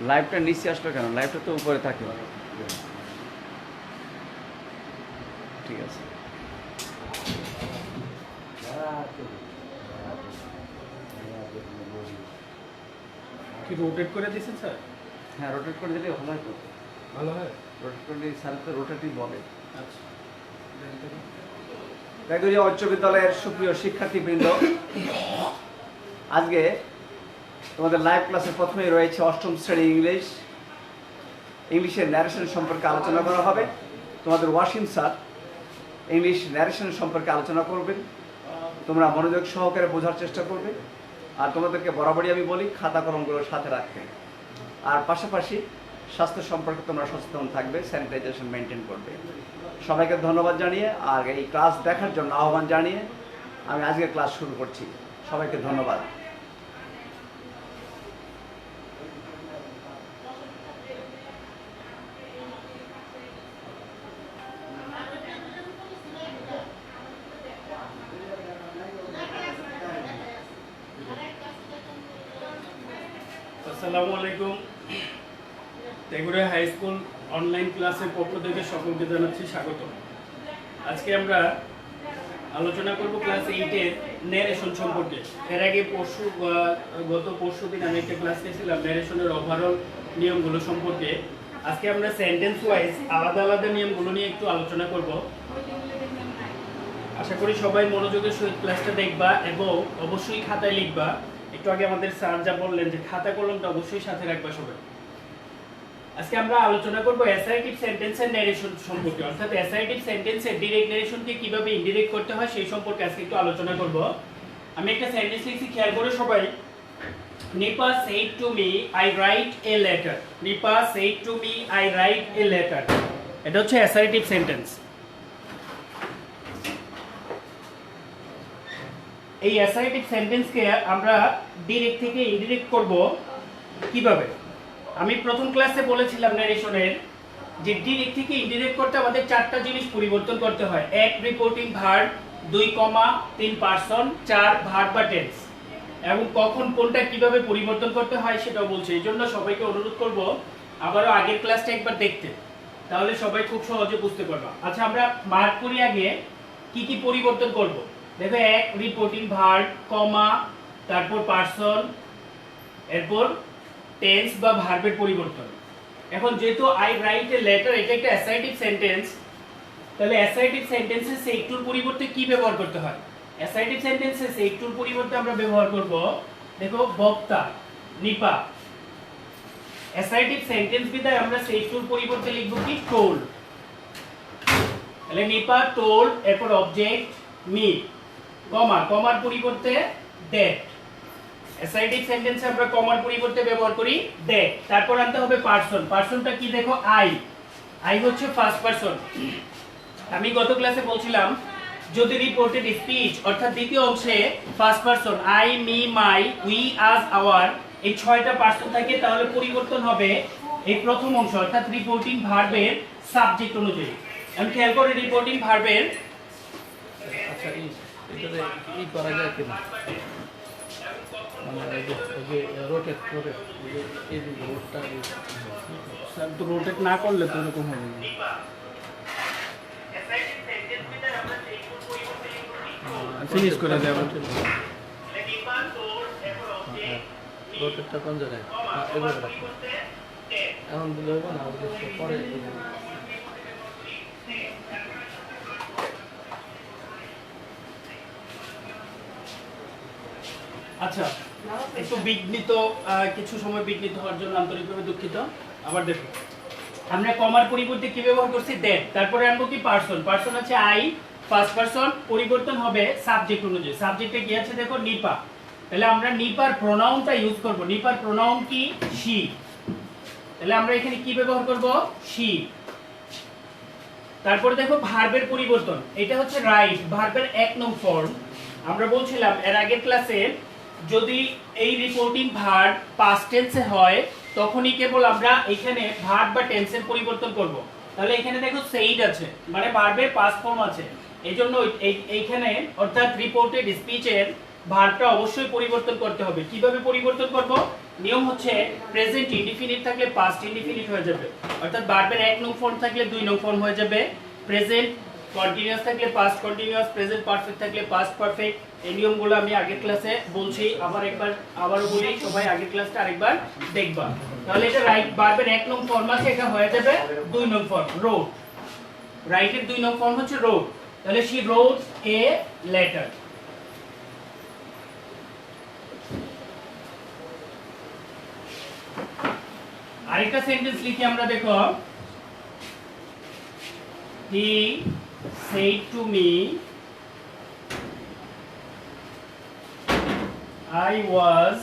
লাইভটা নিচে আসলো কেন? লাইভটা তো উপরে থাকে। ঠিক আছে। কি রোটেট করে দিয়েছেন স্যার? হ্যাঁ, রোটেট করে দিলে ভালো হয় তো। ভালো হয়। রোটেট করে দিলে স্যার তো রোটেটই বলে। আচ্ছা। গাইদুরিয়া উচ্চ বিদ্যালয়ের সুপ্রিয় শিক্ষার্থীবৃন্দ, আজকে তোমাদের লাইভ ক্লাসে প্রথমেই রয়েছে অষ্টম শ্রেণী ইংলিশের ন্যারেশন সম্পর্কে আলোচনা করা হবে। তোমাদের ওয়াসিম স্যার ইংলিশ ন্যারেশন সম্পর্কে আলোচনা করবেন। তোমরা মনোযোগ সহকারে বোঝার চেষ্টা করবে। আর তোমাদেরকে বরাবরই আমি বলি খাতা কলমগুলোর সাথে রাখবে। আর পাশাপাশি স্বাস্থ্য সম্পর্কে তোমরা সচেতন থাকবে, স্যানিটাইজেশন মেনটেন করবে। সবাইকে ধন্যবাদ জানিয়ে আর এই ক্লাস দেখার জন্য আহ্বান জানিয়ে আমি আজকে ক্লাস শুরু করছি। সবাইকে ধন্যবাদ। আসসালামু আলাইকুম। তেগুড়িয়া হাই স্কুল অনলাইন ক্লাসের পক্ষ থেকে সকলকে জানাচ্ছি স্বাগত। আজকে আমরা আলোচনা করব ক্লাস 8-এর ন্যারেশন সম্পর্কে। এর আগে গত পরশু দিন আমি একটা ক্লাস নিয়েছিলাম ন্যারেশনের ওভারঅল নিয়মগুলো সম্পর্কে। আজকে আমরা সেন্টেন্স ওয়াইজ আলাদা আলাদা নিয়মগুলো নিয়ে একটু আলোচনা করব। আশা করি সবাই মনোযোগের সহিত ক্লাসটা দেখবা এবং অবশ্যই খাতায় লিখবা। একটু আগে আমাদের স্যার যা বললেন যে খাতা কলমটা অবশ্যই সাথে রাখবা সবাই। আজকে আমরা আলোচনা করব অ্যাসার্টিভ সেন্টেন্সের ন্যারেশন সম্পর্কে, অর্থাৎ অ্যাসার্টিভ সেন্টেন্সের ডিরেক্ট ন্যারেশনকে কিভাবে ইনডিরেক্ট করতে হয় সেই সম্পর্কে আজকে একটু আলোচনা করব। আমি একটা সেন্টেন্স লিখছি, খেয়াল করে সবাই। Nipa said to me I write a letter. Nipa said to me I write a letter. এটা হচ্ছে অ্যাসার্টিভ সেন্টেন্স। এই অ্যাসার্টিভ সেন্টেন্সকে আমরা ডিরেক্ট থেকে ইনডিরেক্ট করব কিভাবে? আমি প্রথম ক্লাসে বলেছিলাম ন্যারেশনের যে ডিরেক্ট থেকে ইনডিরেক্ট করতে আমাদের চারটা জিনিস পরিবর্তন করতে হয়। 1 রিপোর্টিং ভার্ব, 2 কমা, 3 পারসন, 4 ভার্ব বা টেন্স। এবং কখন কোনটা কিভাবে পরিবর্তন করতে হয় সেটাও বলছে। এই জন্য সবাইকে অনুরোধ করব আবারও আগের ক্লাসটা একবার দেখতে, তাহলে সবাই খুব সহজে বুঝতে পারবা। আচ্ছা, আমরা মার্ক করি আগে কি কি পরিবর্তন করব। দেখো, 1 রিপোর্টিং ভার্ব, কমা, তারপর পারসন, এরপর টেন্স বা ভার্বের পরিবর্তন। এখন যেহেতু আই রাইট এ লেটার এটা একটা অ্যাসার্টিভ সেন্টেন্স, তাহলে অ্যাসার্টিভ সেন্টেন্সে সেই টুর পরিবর্তে কি ব্যবহার করতে হয়? অ্যাসার্টিভ সেন্টেন্সে সেই টুর পরিবর্তে আমরা ব্যবহার করব, দেখো, বক্তা, নিপা। অ্যাসার্টিভ সেন্টেন্স বিদায় আমরা সেই টুর পরিবর্তে লিখব কি? টোল্ড। তাহলে নিপা টোল্ড, এরপর অবজেক্ট মি, কমা, কমার পরিবর্তে দ্যাট। অ্যাসার্টিভ সেন্টেন্সে আমরা কমার পরিবর্তে ব্যবহার করি দ্যাট। তারপর আনতে হবে পারসন। পারসনটা কি? দেখো, আই। আই হচ্ছে ফার্স্ট পারসন। আমি গত ক্লাসে বলছিলাম যদি রিপোর্টেড স্পিচ অর্থাৎ দ্বিতীয় অংশে first person I, me, my, we, us, our এই 6টা পারসন থাকে, তাহলে পরিবর্তন হবে এই প্রথম অংশ অর্থাৎ রিপোর্টিং ভার্বের সাবজেক্ট অনুযায়ী। আমি খেয়াল করে রিপোর্টিং ভার্বের, আচ্ছা, এটাতে ই করা যায় কিনা, মানে রোটেট এই রোডটা স্যার তো রোটেট না করলে তো এরকম হবে না। ফিনিশ করে দেব। রোটেটটা কোন জায়গায়? এভাবে রাখো। এখন দিলে হবে না, পরে আচ্ছা, একটু বিঘ্নিত, কিছু সময় বিঘ্নিত হওয়ার জন্য আন্তরিকভাবে দুঃখিত। আবার দেখো, আমরা কমার পরিবর্তে কি ব্যবহার করছি? দ্যাট। তারপরে আনবো কি? পারসন। পারসন আছে আই, ফার্স্ট পারসন, পরিবর্তন হবে সাবজেক্ট অনুযায়ী। সাবজেক্টে কি আছে? দেখো, নিপা। তাহলে আমরা নিপার প্রোনাউনটা ইউজ করব। নিপার প্রোনাউন কি? শি। তাহলে আমরা এখানে কি ব্যবহার করব? শি। তারপরে দেখো ভার্বের পরিবর্তন, এটা হচ্ছে রাইট, ভার্বের 1 নং ফর্ম। আমরা বলছিলাম এর আগের ক্লাসে যদি এই রিপোর্টিং ভার্ব পাস্ট টেন্সে হয় তখনই কেবল আমরা এখানে ভার্ব বা টেন্সের পরিবর্তন করব। তাহলে এখানে দেখো সেইড আছে, মানে ভার্বের পাস্ট ফর্ম আছে। এইজন্য এইখানে অর্থাৎ রিপোর্টেড স্পিচের ভার্বটা অবশ্যই পরিবর্তন করতে হবে। কিভাবে পরিবর্তন করব? নিয়ম হচ্ছে প্রেজেন্ট ইনডিফিনিট থাকলে পাস্ট ইনডিফিনিট হয়ে যাবে, অর্থাৎ ভার্বের 1 নং ফর্ম থাকলে 2 নং ফর্ম হয়ে যাবে, প্রেজেন্ট কন্টিনিউয়াস থাকলে পাস্ট কন্টিনিউয়াস, প্রেজেন্ট পারফেক্ট থাকলে পাস্ট পারফেক্ট। এই নিয়মগুলো আমি আগের ক্লাসে বলছি, আবারও বলি, সবাই আগের ক্লাসটা আরেকবার দেখবা। তাহলে এটা রাইট ভার্বের 1 নং ফর্ম আছে, এটা হয়ে যাবে 2 নং ফর্ম রোড। রাইটের 2 নং ফর্ম হচ্ছে রোড, তাহলে she wrote a letter। আরেকটা সেন্টেন্স লিখি আমরা, দেখো, he said to me I was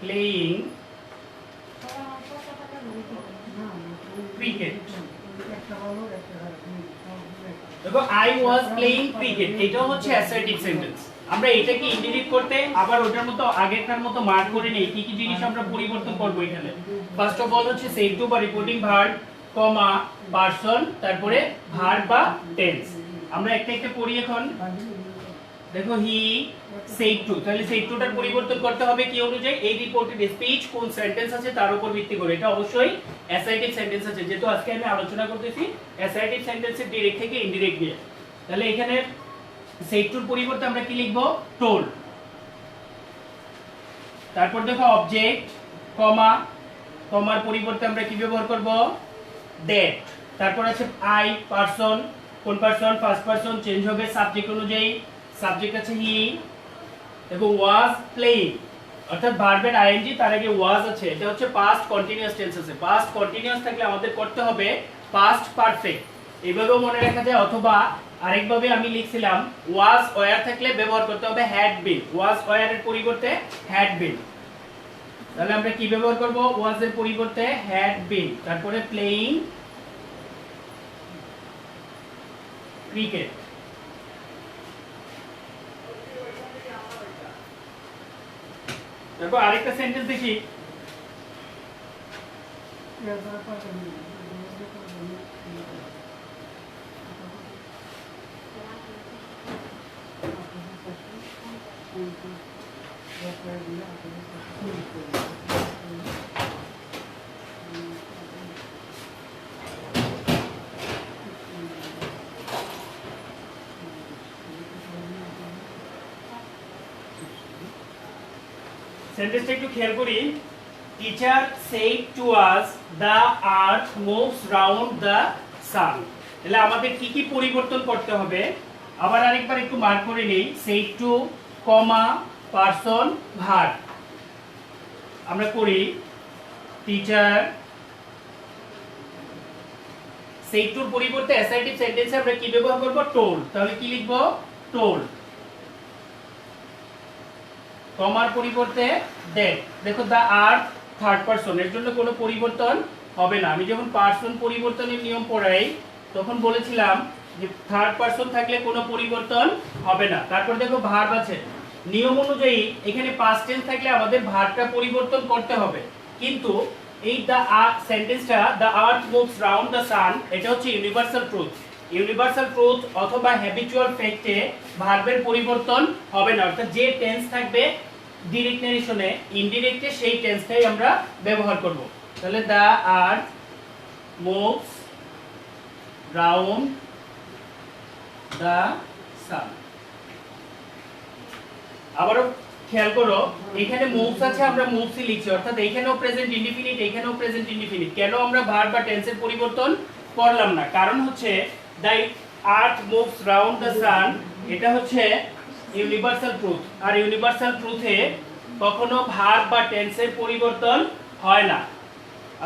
playing cricket। দেখো I was playing cricket, এটা হচ্ছে অ্যাসার্টিভ সেন্টেন্স। আমরা এটাকে ইন্ডিরেক্ট করতে আবার ওটার মতো আগেরটার মতো মার্ক করে নেই, কি কি জিনিস আমরা পরিবর্তন করব এখানে। ফার্স্ট অফ অল হচ্ছে সেড টু বা রিপোর্টিং ভার্ব, কমা, পারসন, তারপরে ভার্ব বা টেন্স। আমরা একটা একটা পড়ি এখন। দেখো হি সেড টু, তাহলে সেড টুটার পরিবর্তন করতে হবে কি অনুযায়ী? এই রিপোর্টেড স্পিচ কোন সেন্টেন্স আছে তার উপর ভিত্তি করে। এটা অবশ্যই অ্যাসার্টিভ সেন্টেন্স আছে, যেহেতু আজকে আমি আলোচনা করতেছি অ্যাসার্টিভ সেন্টেন্সের ডিরেক্ট থেকে ইনডিরেক্ট দিয়ে। তাহলে এখানে সেড টুর পরিবর্তে আমরা কি লিখব? টোল্ড। তারপর দেখো অবজেক্ট, কমা, কমার পরিবর্তে আমরা কি ব্যবহার করব? দ্যাট। তারপর আছে আই, পারসন, কোন পারসন? ফার্স্ট পারসন, চেঞ্জ হবে সাবজেক্ট অনুযায়ী। সাবজেক্ট আছে হি, এবং ওয়াজ প্লেইং, অর্থাৎ ভার্বের আইএনজি তার আগে ওয়াজ আছে, এটা হচ্ছে পাস্ট কন্টিনিউয়াস টেন্স আছে। পাস্ট কন্টিনিউয়াস থাকলে আমাদের করতে হবে পাস্ট পারফেক্ট, এইভাবেও মনে রাখা যায়। অথবা আরেকভাবে আমি লিখছিলাম ওয়াজ ওয়্যার থাকলে ব্যবহার করতে হবে হ্যাড বিন, ওয়াজ ওয়্যার এর পরিবর্তে হ্যাড বিন। তাহলে আমরা কি ব্যবহার করব? ওয়াজ এর পরিবর্তে হ্যাড বিন, তারপরে প্লেইং ক্রিকেট। তারপর আরেকটা সেন্টেন্স দেখি। সেন্টেন্সটা একটু খেয়াল করি। Teacher said to us the earth moves round the সান। তাহলে আমাদের কি কি পরিবর্তন করতে হবে আবার আরেকবার একটু মার্ক করে নেই। Said to, comma, person, verb. আমরা করি টিচার সেড টুর পরিবর্তে অ্যাসার্টিভ সেন্টেন্সে আমরা কি ব্যবহার করব? টোল্ড। তাহলে কি লিখব? টোল্ড। কমার পরিবর্তে দ্যাট। দেখো দা আর্থ থার্ড পারসন, এর জন্য কোনো পরিবর্তন হবে না। আমি যখন পারসন পরিবর্তনের নিয়ম পড়াই তখন বলেছিলাম যে থার্ড পারসন থাকলে কোনো পরিবর্তন হবে না। তারপর দেখো ভার্ব আছে, নিয়ম অনুযায়ী এখানে পাস্ট টেন্স থাকলে আমাদের ভার্বটা পরিবর্তন করতে হবে, কিন্তু এই দা সেন্টেন্সটা the earth moves round the sun, এটা হচ্ছে ইউনিভার্সাল ট্রুথ। ইউনিভার্সাল ট্রুথ অথবা হ্যাবিচুয়াল ফ্যাক্টে ভার্বের পরিবর্তন হবে না, অর্থাৎ যে টেন্স থাকবে ডিরেক্ট নারেশনে, ইনডিরেক্টে সেই টেন্সটাই আমরা ব্যবহার করব। তাহলে the earth moves round the sun. আবারও খেয়াল করো, এখানে মুভস আছে, আমরা মুভসই লিখছি, অর্থাৎ এইখানেও প্রেজেন্ট ইনডিফিনিট, এইখানেও প্রেজেন্ট ইনডিফিনিট। কেন আমরা ভার্ব বা টেন্সের পরিবর্তন করলাম না? কারণ হচ্ছে the earth moves round the sun, এটা হচ্ছে ইউনিভার্সাল ট্রুথ, আর ইউনিভার্সাল ট্রুথে কখনো ভার্ব বা টেন্সের পরিবর্তন হয় না।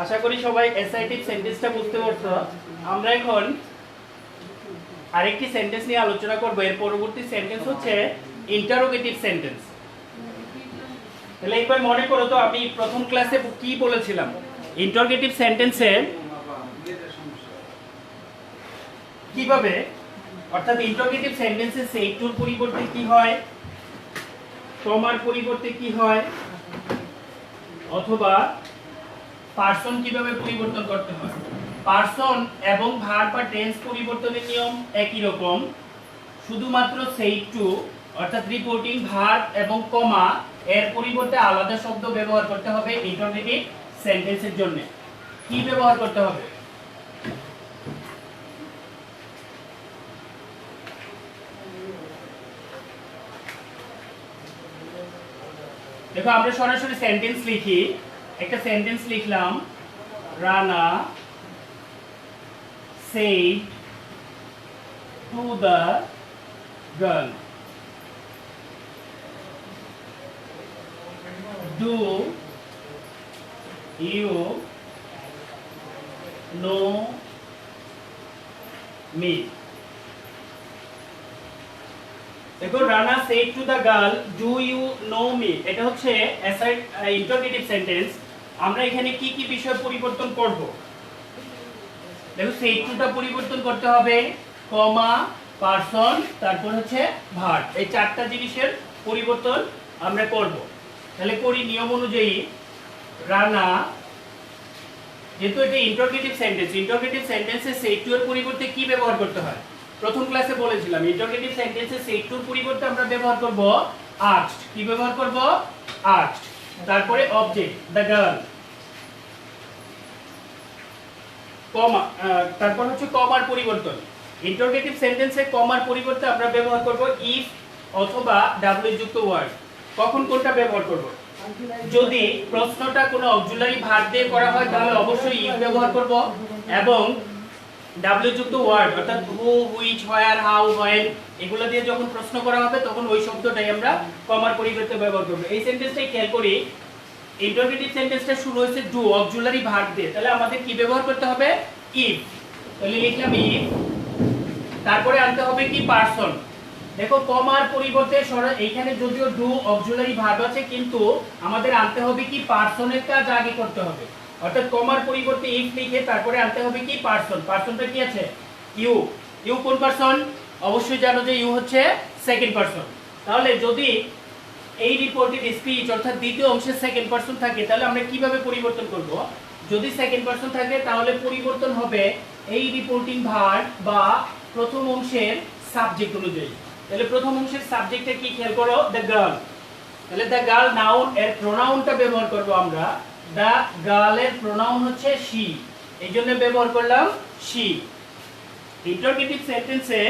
আশা করি সবাই অ্যাসার্টিভ সেন্টেন্সটা বুঝতে পারছো। আমরা এখন আরেকটি সেন্টেন্স নিয়ে আলোচনা করব। এর পরবর্তী সেন্টেন্স হচ্ছে ইন্টারোগেটিভ সেন্টেন্স। তাহলে একবার মনে করো তো আমি প্রথম ক্লাসে কি বলেছিলাম? ইন্টারোগেটিভ সেন্টেন্সে কিভাবে, অর্থাৎ ইন্টারোগেটিভ সেন্টেন্সে সেড টুর পরিবর্তে কি হয়, কমার পরিবর্তে কি হয়, অথবা পারসন কিভাবে পরিবর্তন করতে হয়। পারসন এবং ভার্ব বা টেন্স পরিবর্তনের নিয়ম একই রকম, শুধুমাত্র সেড টু অর্থাৎ রিপোর্টিং ভার্ব এবং কমা এর পরিবর্তে আলাদা শব্দ ব্যবহার করতে হবে ইন্টারোগেটিভ সেন্টেন্সের জন্য। কি ব্যবহার করতে হবে? দেখো আমরা সরাসরি সেন্টেন্স লিখি। একটা সেন্টেন্স লিখলাম, Rana said to the girl, do you know me? দেখো Rana said to the girl, do you know me? এটা হচ্ছে ইন্টারোগেটিভ সেন্টেন্স। আমরা এখানে কি কি বিষয় পরিবর্তন করব? দেখো said to টা পরিবর্তন করতে হবে, কমা, পারসন, তারপর হচ্ছে ভার্ব। এই চারটা জিনিসের পরিবর্তন আমরা করব। তাহলে করি নিয়ম অনুযায়ী। রানা, যেহেতু এটা ইন্টারোগেটিভ সেন্টেন্স, ইন্টারোগেটিভ সেন্টেন্সে said to এর পরিবর্তে কি ব্যবহার করতে হয়? প্রথম ক্লাসে বলেছিলাম ইন্টারোগেটিভ সেন্টেন্সে said to এর পরিবর্তে আমরা ব্যবহার করব asked। কি ব্যবহার করব? asked। তারপরে অবজেক্ট the girl, কমা, তারপর হচ্ছে কমার পরিবর্তন। ইন্টারোগেটিভ সেন্টেন্সে কমার পরিবর্তে আমরা ব্যবহার করব ইফ অথবা ডাব্লিউ যুক্ত ওয়ার্ড। কখন কোনটা ব্যবহার করব? যদি প্রশ্নটা কোনো অক্সিলারি ভার্ব দিয়ে করা হয় তাহলে অবশ্যই ইফ ব্যবহার করব, এবং ডাব্লিউ যুক্ত ওয়ার্ড অর্থাৎ হু, হুইচ, হোয়ার, হাউ, হোয়েন এগুলো দিয়ে যখন প্রশ্ন করা হবে তখন ওই শব্দটাই আমরা কমার পরিবর্তে ব্যবহার করব। এই সেন্টেন্সটাই খেয়াল করি, ইন্টারোগেটিভ সেন্টেন্সটা শুরু হয়েছে ডু অক্সিলারি ভার্ব দিয়ে, তাহলে আমাদের কি ব্যবহার করতে হবে? ইফ। তাহলে লিখলাম ইফ, তারপরে আনতে হবে কি? পারসন। দেখো কমার পরিবর্তে এইখানে যদিও ডু অক্সিলারি ভার্ব আছে কিন্তু আমাদের আনতে হবে কি? পারসনের কাজ আগে করতে হবে। অর্থাৎ কমার পরিবর্তে ইফ লিখে তারপরে আনতে হবে কি? পারসন। পারসনটা কি আছে? ইউ। ইউ কোন পারসন? অবশ্যই জানো যে ইউ হচ্ছে সেকেন্ড পারসন। তাহলে যদি এই রিপোর্টেড স্পিচ অর্থাৎ দ্বিতীয় অংশের সেকেন্ড পারসন থাকে তাহলে আমরা কিভাবে পরিবর্তন করব? যদি সেকেন্ড পারসন থাকে তাহলে পরিবর্তন হবে এই রিপোর্টিং ভার্ব বা প্রথম অংশের সাবজেক্ট অনুযায়ী। তাহলে প্রথম অংশের সাবজেক্টে কি খেয়াল করো? The girl. তাহলে দ্য গার্ল নাউন এর প্রোনাউনটা ব্যবহার করব আমরা। দ্য গার্লের প্রোনাউন হচ্ছে শি, এই জন্য ব্যবহার করলাম শি। ইন্টারোগেটিভ সেন্টেন্সে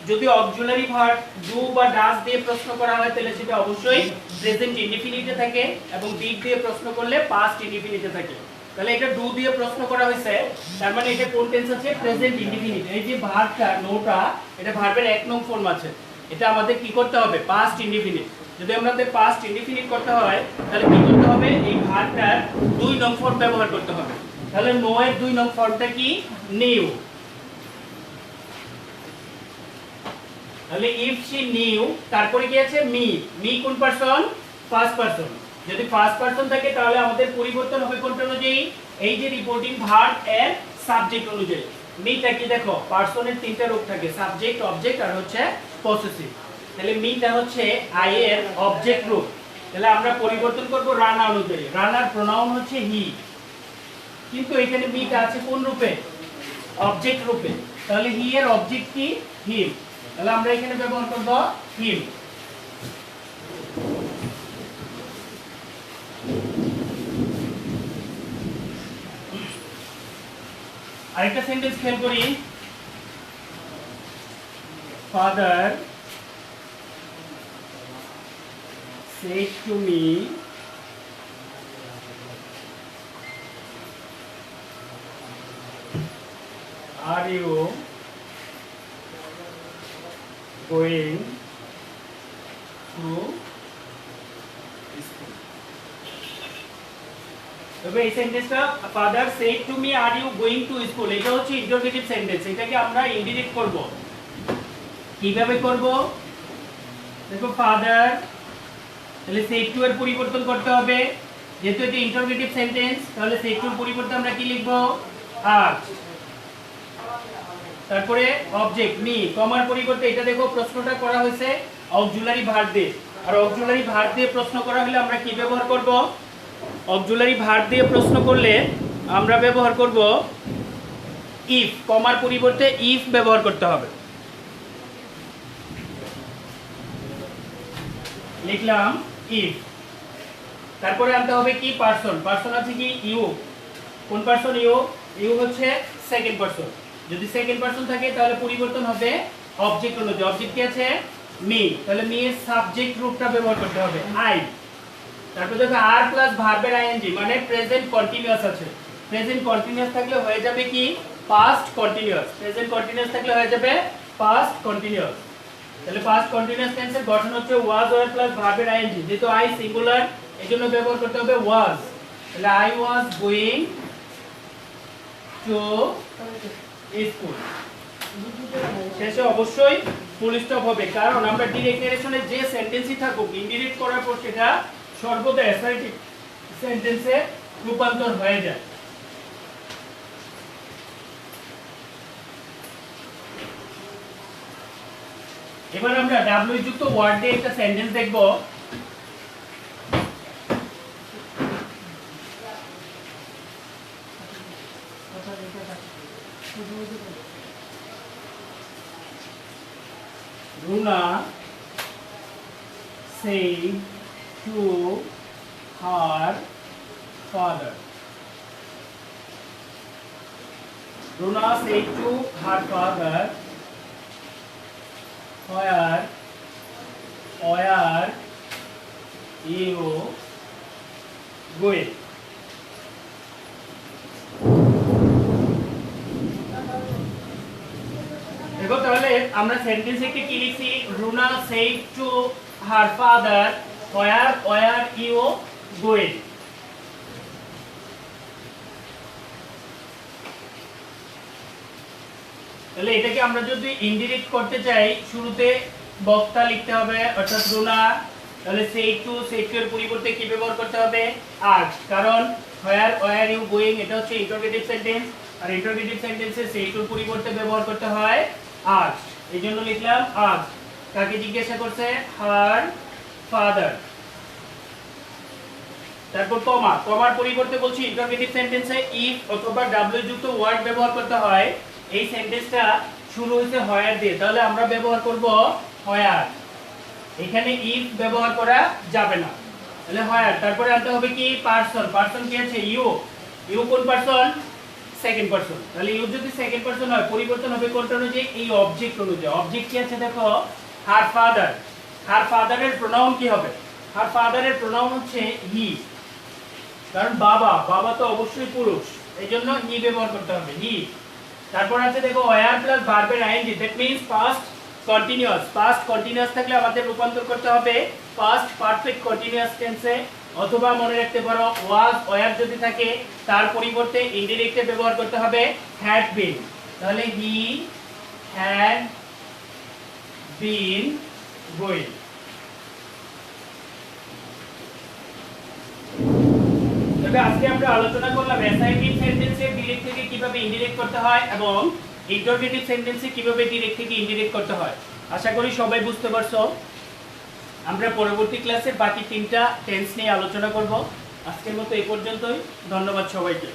যদি অক্সিলারি ভার্ব ডু বা ডাজ দিয়ে প্রশ্ন করা হয় তাহলে সেটা অবশ্যই প্রেজেন্ট ইনডিফিনিটে থাকে, এবং ডিড দিয়ে প্রশ্ন করলে পাস্ট ইনডিফিনিটে থাকে। তাহলে এটা ডু দিয়ে প্রশ্ন করা হয়েছে, তার মানে এটা কোন টেন্স আছে? Present indefinite. এই যে ভার্বটা নোটা, এটা ভার্বের 1 নং ফর্ম আছে, এটা আমাদের কি করতে হবে? Past indefinite. যদি আমাদের পাস্ট ইনডিফিনিট করতে হয় তাহলে কি করতে হবে? এই ভার্বটার 2 নং ফর্ম ব্যবহার করতে হবে। তাহলে নো এর 2 নং ফর্মটা কি? নিউ। তাহলে ইফ শি নিউ, তারপরে কি আছে? মি। মি কোন পারসন? First person. যদি ফার্স্ট পারসন থাকে তাহলে আমাদের পরিবর্তন হবে কোনটা অনুযায়ী? এই যে রিপোর্টিং ভার্ব এর সাবজেক্ট অনুযায়ী। মিটা কি? দেখো পারসনের 3টা রূপ থাকে, সাবজেক্ট, অবজেক্ট আর হচ্ছে পসেসিভ। তাহলে মিটা হচ্ছে আই এর অবজেক্ট রূপ। তাহলে আমরা পরিবর্তন করব রানা অনুযায়ী। রানার প্রোনাউন হচ্ছে হি, কিন্তু এখানে মিটা আছে কোন রূপে? অবজেক্ট রূপে। তাহলে হি এর অবজেক্ট কি? হিম। তাহলে আমরা এখানে ব্যবহার করব হিম। আরেকটা সেন্টেন্স খেয়াল করি, father said to me, are you going to school? তবে এই সেন্টেন্সটা father said to me are you going to school, এটা হচ্ছে ইন্টারোগেটিভ সেন্টেন্স। এটাকে আমরা ইনডিরেক্ট করব। কিভাবে করব? দেখো ফাদার, তাহলে সেড টু এর পরিবর্তন করতে হবে, যেহেতু এটা ইন্টারোগেটিভ সেন্টেন্স তাহলে সেড টু এর পরিবর্তে আমরা কি লিখব? আর। তারপরে অবজেক্ট মি, কমার পরিবর্তে এটা দেখো প্রশ্নটা করা হয়েছে অক্সিলারি ভার্ব দিয়ে, আর অক্সিলারি ভার্ব দিয়ে প্রশ্ন করা হলে আমরা কি ব্যবহার করব? অক্সিলারি ভার্ব দিয়ে প্রশ্ন করলে আমরা ব্যবহার করব ইফ। কমার পরিবর্তে ইফ ব্যবহার করতে হবে। লিখলাম ইফ। তারপরে আনতে হবে কি পারসন। পারসন আছে কি ইউ। কোন পারসন? ইউ। ইউ হচ্ছে সেকেন্ড পারসন। যদি সেকেন্ড পারসন থাকে তাহলে পরিবর্তন হবে অবজেক্ট অনুযায়ী। অবজেক্ট কি আছে? মি। তাহলে মি এর সাবজেক্ট রূপটা ব্যবহার করতে হবে আই। তারপর দেখো আর প্লাস ভার্বের আইএনজি মানে প্রেজেন্ট কন্টিনিউয়াস আছে। প্রেজেন্ট কন্টিনিউয়াস থাকলে হয়ে যাবে কি পাস্ট কন্টিনিউয়াস। প্রেজেন্ট কন্টিনিউয়াস থাকলে হয়ে যাবে পাস্ট কন্টিনিউয়াস। তাহলে পাস্ট কন্টিনিউয়াস টেন্সের গঠন হচ্ছে ওয়াজ ওয়ার প্লাস ভার্বের আইএনজি। যেহেতু আই সিঙ্গুলার এজন্য ব্যবহার করতে হবে ওয়াজ। তাহলে I was going to school. শেষে অবশ্যই ফুল স্টপ হবে, কারণ আমরা ডিরেক্ট নারেশনে যে সেন্টেন্সই থাকুক ইনডিরেক্ট করার পর সেটা সর্বদা অ্যাসার্টিভ সেন্টেন্সে রূপান্তর হয়ে যায়। এবার আমরা ডাব্লিউ যুক্ত ওয়ার্ড দিয়ে একটা সেন্টেন্স দেখব। Runa said to her father. Runa said to her father, where you going? দেখো তাহলে আমরা সেন্টেন্সে কি লিখছি? Runa said to her father, where you going? তাহলে এটাকে আমরা যদি ইনডিরেক্ট করতে চাই শুরুতে বক্তা লিখতে হবে অর্থাৎ রুনা। তাহলে said to এর পরিবর্তে কি ব্যবহার করতে হবে? ask, কারণ where you going এটা হচ্ছে ইন্টারোগেটিভ সেন্টেন্স, আর ইন্টারোগেটিভ সেন্টেন্সে said এর পরিবর্তে ব্যবহার করতে হয় ask। এইজন্য লিখলাম ask। কাকে জিজ্ঞাসা করছে? her father। তারপর কমা। কমার পরিবর্তে বলছি ইন্টারোগেটিভ সেন্টেন্সে ইফ অথবা ডাব্লিউ যুক্ত ওয়ার্ড ব্যবহার করতে হয়। এই সেন্টেন্সটা শুরু হয়েছে where দিয়ে, তাহলে আমরা ব্যবহার করব where। এখানে ইফ ব্যবহার করা যাবে না, তাহলে where। তারপরে আনতে হবে কি পারসন। পারসন কি আছে? ইউ। ইউ কোন পারসন? Second person. তাহলে ইউ যদি সেকেন্ড পারসন হয় পরিবর্তন হবে কোনটা অনুযায়ী? এই অবজেক্ট অনুযায়ী। অবজেক্ট কি আছে দেখো? Her father. হার ফাদারের প্রোনাউন কি হবে? হার ফাদারের প্রোনাউন হচ্ছে হি, কারণ বাবা তো অবশ্যই পুরুষ, এইজন্য হি ব্যবহার করতে হবে হি। তারপর আছে দেখো ওয়ার প্লাস ভার্বের ING, that means past continuous. Past continuous থাকলে আমাদের রূপান্তর করতে হবে পাস্ট পারফেক্ট কন্টিনিউয়াস টেন্সে, অথবা মনে রাখতে পারো ওয়াজ ওয়ার যদি থাকে তার পরিবর্তে ইনডিরেক্টে ব্যবহার করতে হবে হ্যাড বিন। তাহলে হি হ্যাড বিন গোইং। তবে আজকে আমরা আলোচনা করলাম অ্যাসার্টিভ সেন্টেন্সে ডিরেক্ট থেকে কিভাবে ইনডিরেক্ট করতে হয় এবং ইন্টারোগেটিভ সেন্টেন্সে কিভাবে ডিরেক্ট থেকে ইনডিরেক্ট করতে হয়। আশা করি সবাই বুঝতে পারছো। আমরা পরবর্তী ক্লাসে বাকি 3টা টেন্স নিয়ে আলোচনা করব। আজকের মতো এই পর্যন্তই। ধন্যবাদ সবাইকে।